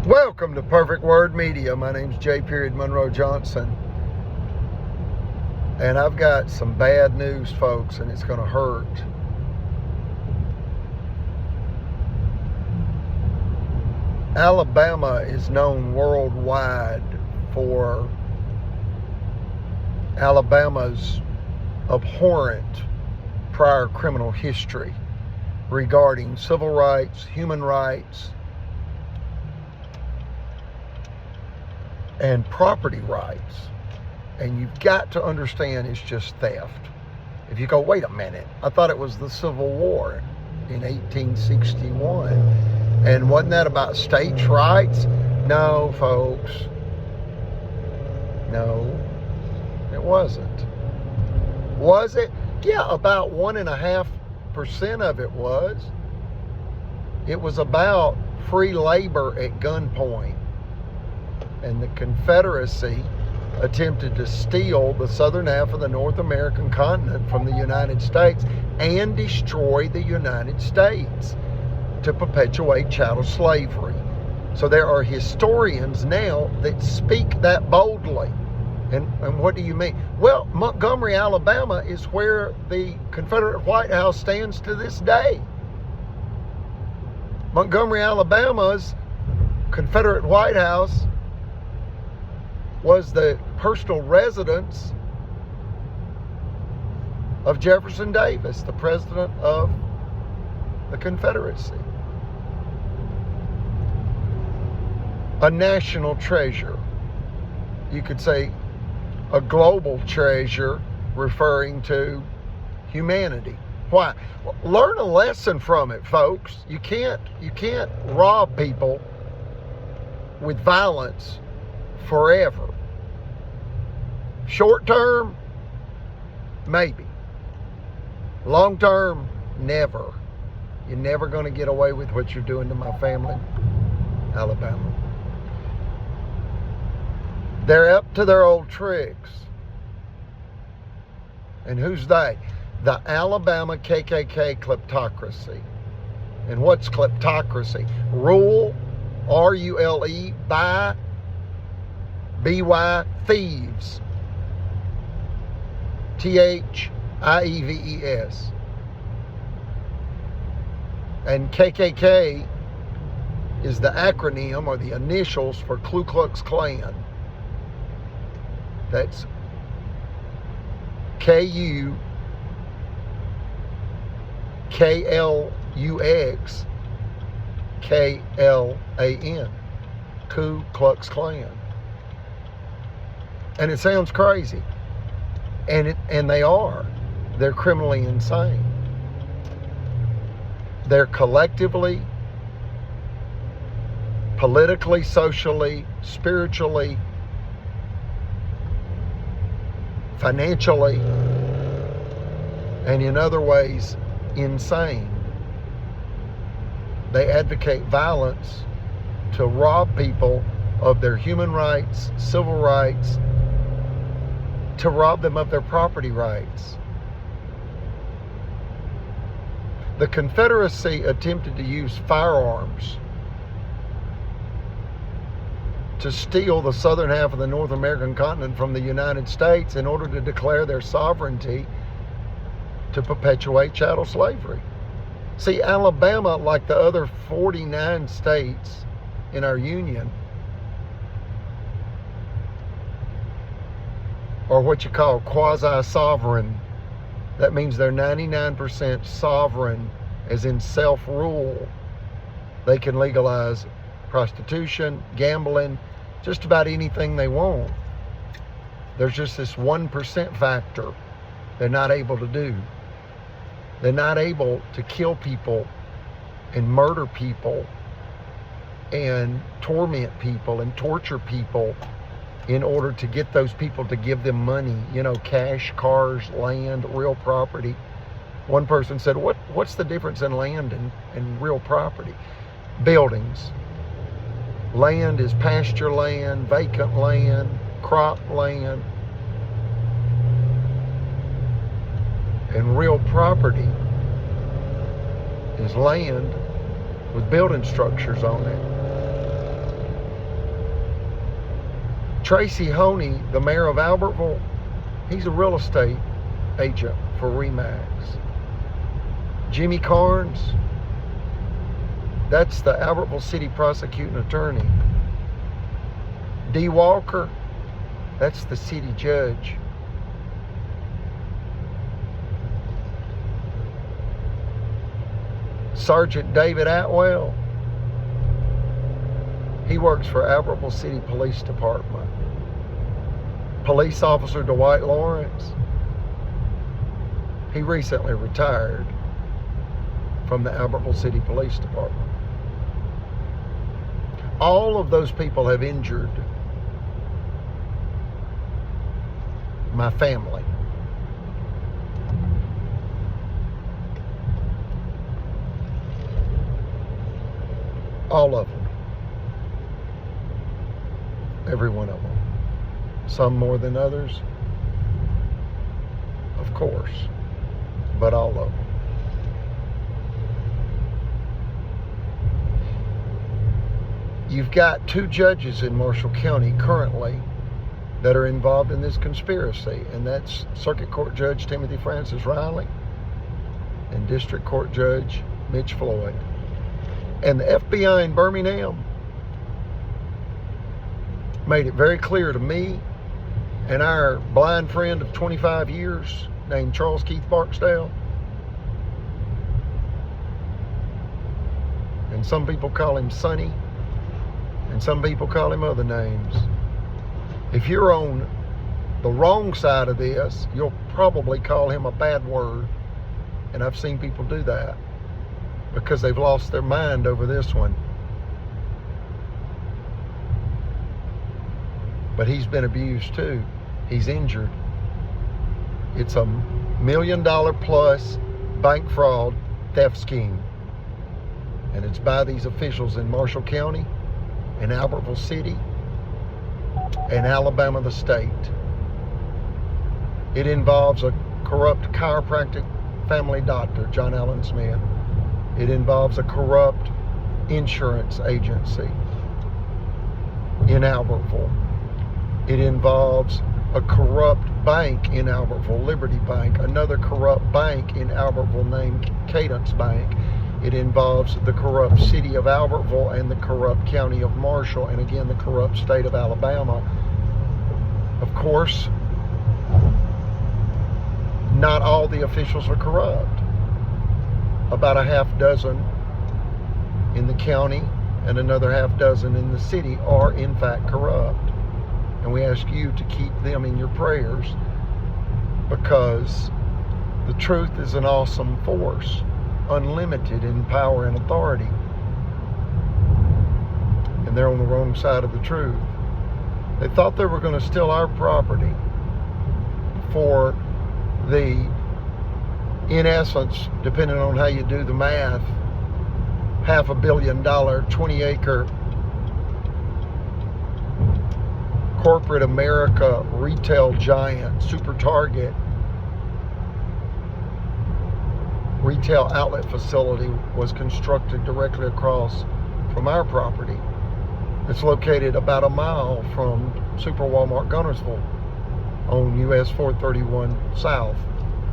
Welcome to Perfect Word Media. My name's J. Monroe Johnson. And I've got some bad news, folks, and it's going to hurt. Alabama is known worldwide for Alabama's abhorrent prior criminal history regarding civil rights, human rights, and property rights. And you've got to understand it's just theft. If you go, wait a minute, I thought it was the Civil War in 1861. And wasn't that about states' rights? No, folks. No, it wasn't. Was it? Yeah, about 1.5% of it was. It was about free labor at gunpoint. And the Confederacy attempted to steal the southern half of the North American continent from the United States and destroy the United States to perpetuate chattel slavery. So there are historians now that speak that boldly. And what do you mean? Well, Montgomery, Alabama is where the Confederate White House stands to this day. Montgomery, Alabama's Confederate White House was the personal residence of Jefferson Davis, the president of the Confederacy. A national treasure. You could say a global treasure referring to humanity. Why? Well, learn a lesson from it, folks. You can't rob people with violence forever. Short term, maybe. Long term, never. You're never going to get away with what you're doing to my family, Alabama. They're up to their old tricks. And who's they? The Alabama KKK kleptocracy. And what's kleptocracy? Rule, R-U-L-E, by B-Y, thieves. Thieves. And KKK is the acronym or the initials for Ku Klux Klan. That's K-U-K-L-U-X K-L-A-N. Ku Klux Klan. And it sounds crazy. And they are. They're criminally insane. They're collectively, politically, socially, spiritually, financially, and in other ways, insane. They advocate violence to rob people of their human rights, civil rights, to rob them of their property rights. The Confederacy attempted to use firearms to steal the southern half of the North American continent from the United States in order to declare their sovereignty to perpetuate chattel slavery. See, Alabama, like the other 49 states in our union, or what you call quasi-sovereign. That means they're 99% sovereign, as in self-rule. They can legalize prostitution, gambling, just about anything they want. There's just this 1% factor they're not able to do. They're not able to kill people and murder people and torment people and torture people in order to get those people to give them money, cash, cars, land, real property. One person said, what's the difference in land and real property? Buildings. Land is pasture land, vacant land, crop land. And real property is land with building structures on it. Tracy Honey, the mayor of Albertville, he's a real estate agent for RE/MAX. Jimmy Carnes, that's the Albertville City prosecuting attorney. D. Walker, that's the city judge. Sergeant David Atwell, he works for Albertville City Police Department. Police Officer Dwight Lawrence, he recently retired from the Albertville City Police Department. All of those people have injured my family. All of them. Every one of them. Some more than others, of course, but all of them. You've got 2 judges in Marshall County currently that are involved in this conspiracy, and that's Circuit Court Judge Timothy Francis Riley and District Court Judge Mitch Floyd. And the FBI in Birmingham made it very clear to me and our blind friend of 25 years named Charles Keith Barksdale, and some people call him Sonny, and some people call him other names. If you're on the wrong side of this, you'll probably call him a bad word, and I've seen people do that because they've lost their mind over this one. But he's been abused too. He's injured. It's a $1 million plus bank fraud theft scheme. And it's by these officials in Marshall County, in Albertville City, and Alabama, the state. It involves a corrupt chiropractic family doctor, John Allen Smith. It involves a corrupt insurance agency in Albertville. It involves a corrupt bank in Albertville, Liberty Bank, another corrupt bank in Albertville named Cadence Bank. It involves the corrupt city of Albertville and the corrupt county of Marshall, and again, the corrupt state of Alabama. Of course, not all the officials are corrupt. About a half dozen in the county and another half dozen in the city are in fact corrupt. And we ask you to keep them in your prayers, because the truth is an awesome force, unlimited in power and authority. And they're on the wrong side of the truth. They thought they were going to steal our property for the, in essence, depending on how you do the math, $500 million, 20-acre corporate America retail giant, Super Target retail outlet facility was constructed directly across from our property. It's located about a mile from Super Walmart Gunnersville on US 431 South.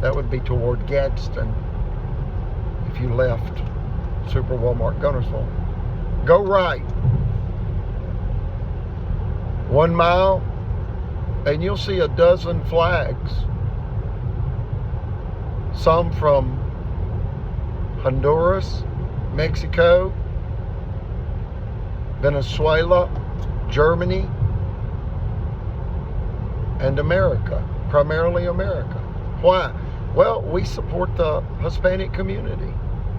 That would be toward Gadsden if you left Super Walmart Gunnersville. Go right 1 mile and you'll see a dozen flags. Some from Honduras, Mexico, Venezuela, Germany, and America, primarily America. Why? Well, we support the Hispanic community,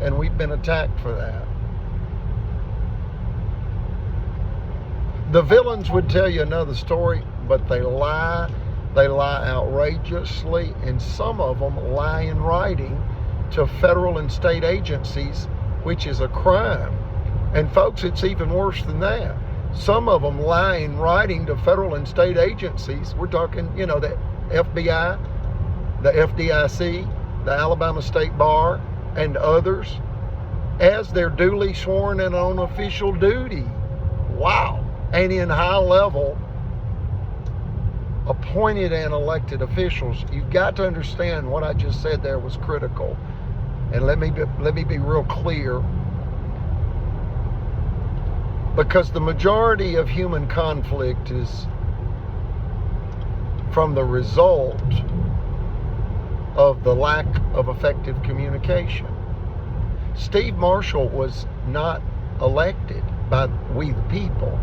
and we've been attacked for that. The villains would tell you another story, but they lie. They lie outrageously, and some of them lie in writing to federal and state agencies, which is a crime. And folks, it's even worse than that. Some of them lie in writing to federal and state agencies. We're talking, you know, the FBI, the FDIC, the Alabama State Bar, and others, as they're duly sworn and on official duty. Wow. And in high level appointed and elected officials. You've got to understand what I just said there was critical. And let me be real clear. Because the majority of human conflict is from the result of the lack of effective communication. Steve Marshall was not elected by we the people.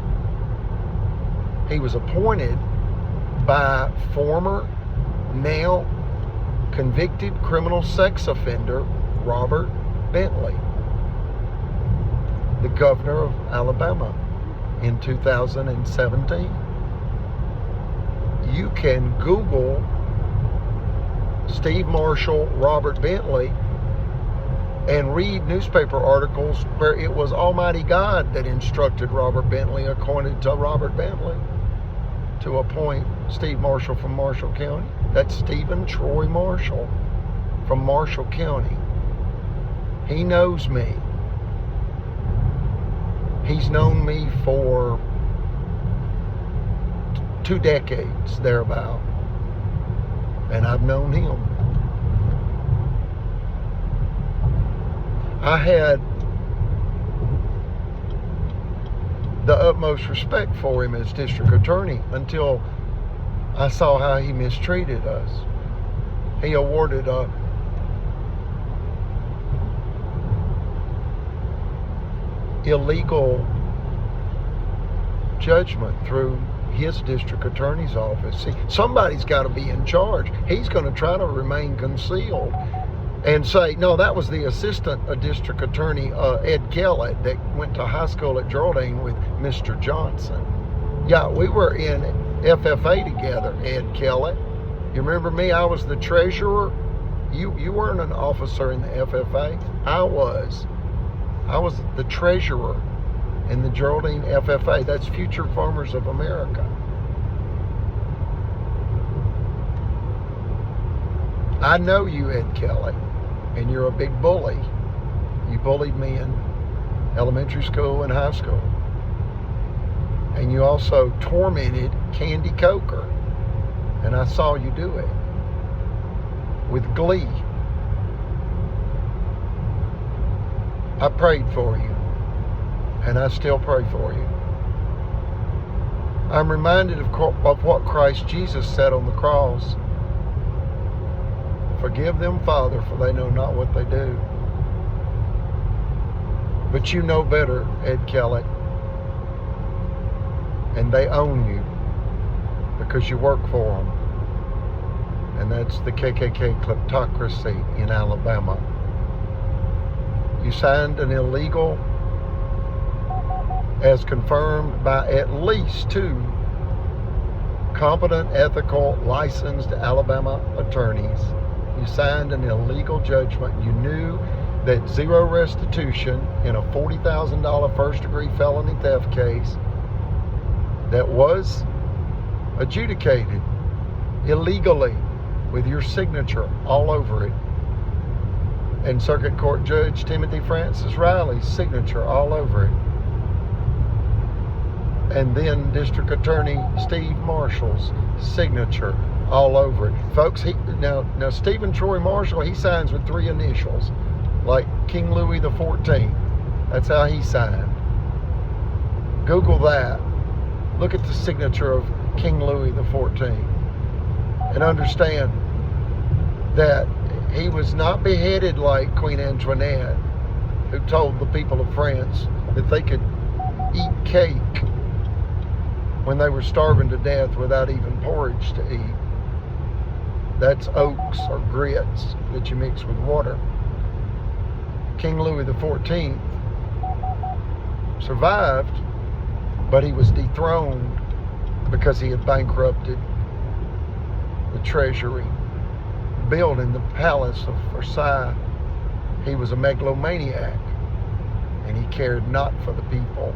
He was appointed by former, now convicted criminal sex offender Robert Bentley, the governor of Alabama in 2017. You can Google Steve Marshall, Robert Bentley, and read newspaper articles where it was Almighty God that instructed Robert Bentley, according to Robert Bentley, to appoint Steve Marshall from Marshall County. That's Stephen Troy Marshall from Marshall County. He knows me. He's known me for 2 decades, thereabout. And I've known him. I had the utmost respect for him as district attorney until I saw how he mistreated us. He awarded a illegal judgment through his district attorney's office. See, somebody's got to be in charge. He's going to try to remain concealed and say, no, that was the assistant district attorney, Ed Kellett, that went to high school at Geraldine with Mr. Johnson. Yeah, we were in FFA together, Ed Kellett. You remember me? I was the treasurer. You weren't an officer in the FFA. I was the treasurer in the Geraldine FFA. That's Future Farmers of America. I know you, Ed Kelly, and you're a big bully. You bullied me in elementary school and high school. And you also tormented Candy Coker. And I saw you do it with glee. I prayed for you, and I still pray for you. I'm reminded of what Christ Jesus said on the cross. Forgive them, Father, for they know not what they do. But you know better, Ed Kellett, and they own you because you work for them. And that's the KKK kleptocracy in Alabama. You signed an illegal, as confirmed by at least 2 competent, ethical, licensed Alabama attorneys. You signed an illegal judgment. You knew that 0 restitution in a $40,000 first-degree felony theft case that was adjudicated illegally with your signature all over it, and Circuit Court Judge Timothy Francis Riley's signature all over it, and then District Attorney Steve Marshall's signature all over it. Folks, now Stephen Troy Marshall, he signs with 3 initials, like King Louis XIV. That's how he signed. Google that. Look at the signature of King Louis XIV and understand that he was not beheaded like Queen Antoinette, who told the people of France that they could eat cake when they were starving to death without even porridge to eat. That's oats or grits that you mix with water. King Louis XIV survived, but he was dethroned because he had bankrupted the treasury built in the palace of Versailles. He was a megalomaniac, and he cared not for the people.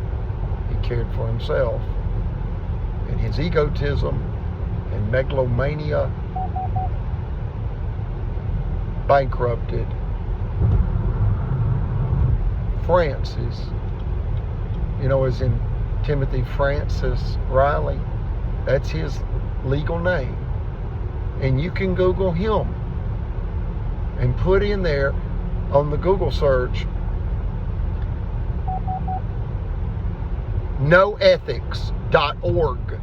He cared for himself. And his egotism and megalomania bankrupted Francis, as in Timothy Francis Riley. That's his legal name. And you can Google him and put in there on the Google search, noethics.org.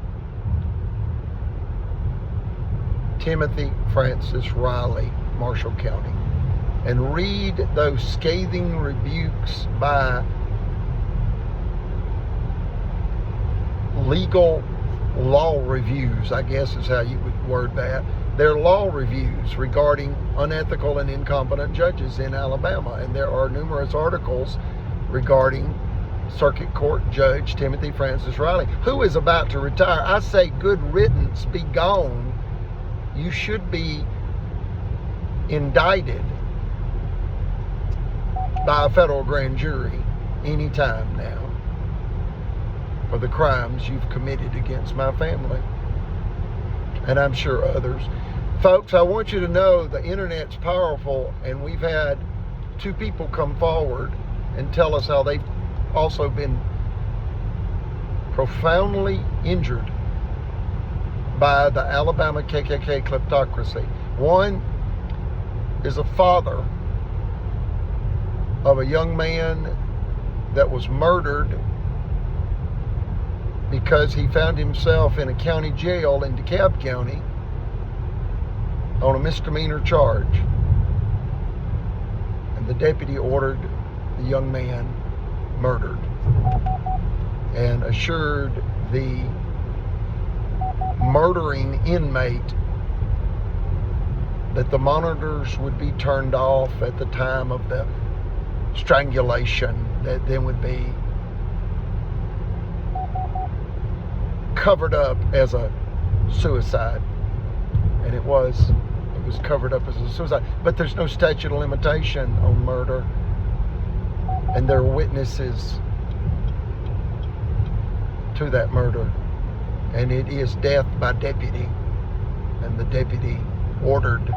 Timothy Francis Riley, Marshall County. And read those scathing rebukes by legal law reviews, I guess is how you would word that. They're law reviews regarding unethical and incompetent judges in Alabama. And there are numerous articles regarding Circuit Court Judge Timothy Francis Riley, who is about to retire. I say good riddance, be gone. You should be indicted by a federal grand jury anytime now for the crimes you've committed against my family, and I'm sure others. Folks, I want you to know the internet's powerful, and we've had 2 people come forward and tell us how they've also been profoundly injured by the Alabama KKK kleptocracy. One is a father of a young man that was murdered because he found himself in a county jail in DeKalb County on a misdemeanor charge. And the deputy ordered the young man murdered and assured the murdering inmate that the monitors would be turned off at the time of the strangulation, that then would be covered up as a suicide. And it was covered up as a suicide. But there's no statute of limitation on murder, and there are witnesses to that murder, and it is death by deputy. And the deputy ordered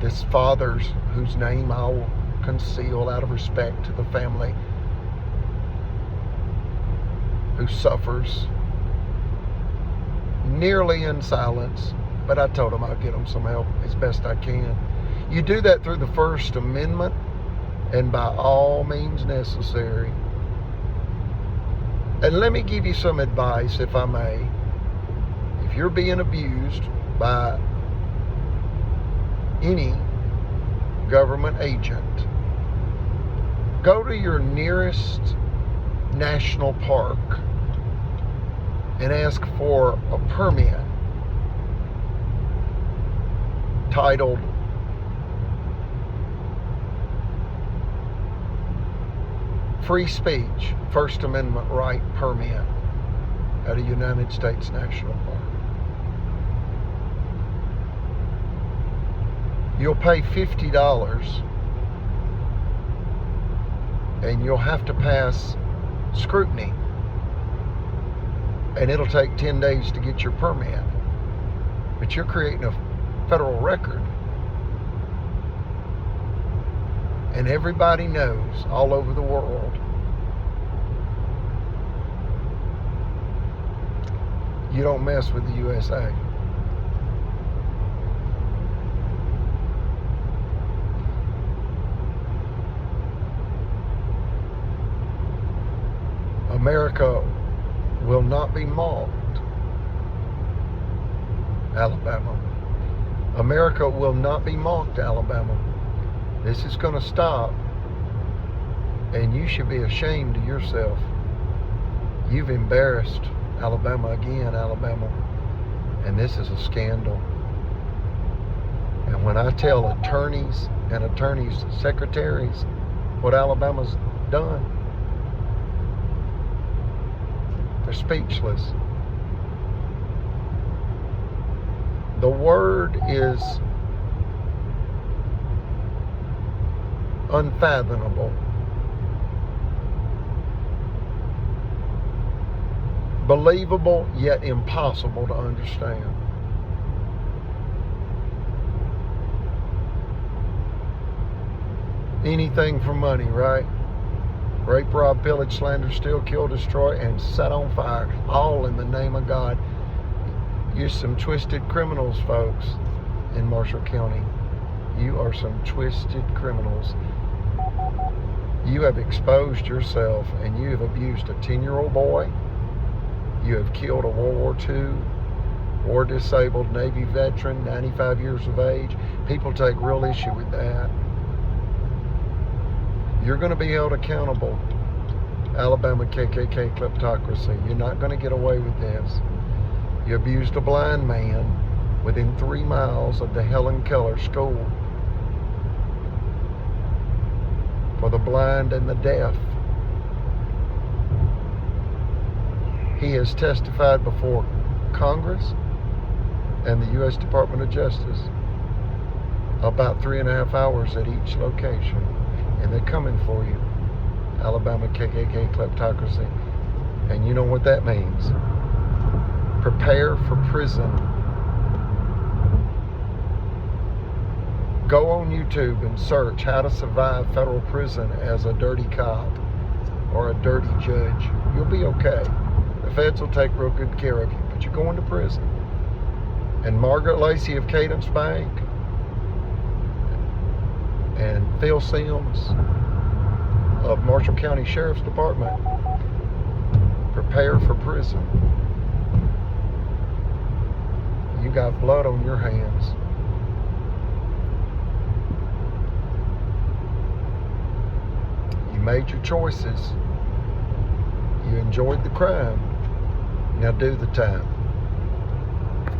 this father's, whose name I will conceal out of respect to the family who suffers nearly in silence, but I told him I'd get him some help as best I can. You do that through the First Amendment, and by all means necessary. And let me give you some advice, if I may. If you're being abused by any government agent, go to your nearest national park and ask for a permit titled Free Speech, First Amendment Right Permit at a United States National Park. You'll pay $50 and you'll have to pass scrutiny, and it'll take 10 days to get your permit, but you're creating a federal record, and everybody knows all over the world you don't mess with the USA. America will not be mocked, Alabama. America will not be mocked, Alabama. This is going to stop, and you should be ashamed of yourself. You've embarrassed Alabama again, Alabama, and this is a scandal. And when I tell attorneys and attorneys' secretaries what Alabama's done, they're speechless. The word is unfathomable. Believable, yet impossible to understand. Anything for money, right? Rape, rob, pillage, slander, steal, kill, destroy, and set on fire. All in the name of God. You're some twisted criminals, folks, in Marshall County. You are some twisted criminals. You have exposed yourself and you have abused a 10-year-old boy. You have killed a World War II, war-disabled Navy veteran, 95 years of age. People take real issue with that. You're going to be held accountable. Alabama KKK kleptocracy. You're not going to get away with this. You abused a blind man within 3 miles of the Helen Keller School for the blind and the deaf. He has testified before Congress and the U.S. Department of Justice about 3.5 hours at each location. And they're coming for you. Alabama KKK kleptocracy. And you know what that means. Prepare for prison. Go on YouTube and search how to survive federal prison as a dirty cop or a dirty judge. You'll be okay. The feds will take real good care of you, but you're going to prison. And Margaret Lacey of Cadence Bank and Phil Sims of Marshall County Sheriff's Department, prepare for prison. You got blood on your hands. You made your choices. You enjoyed the crime. Now do the time.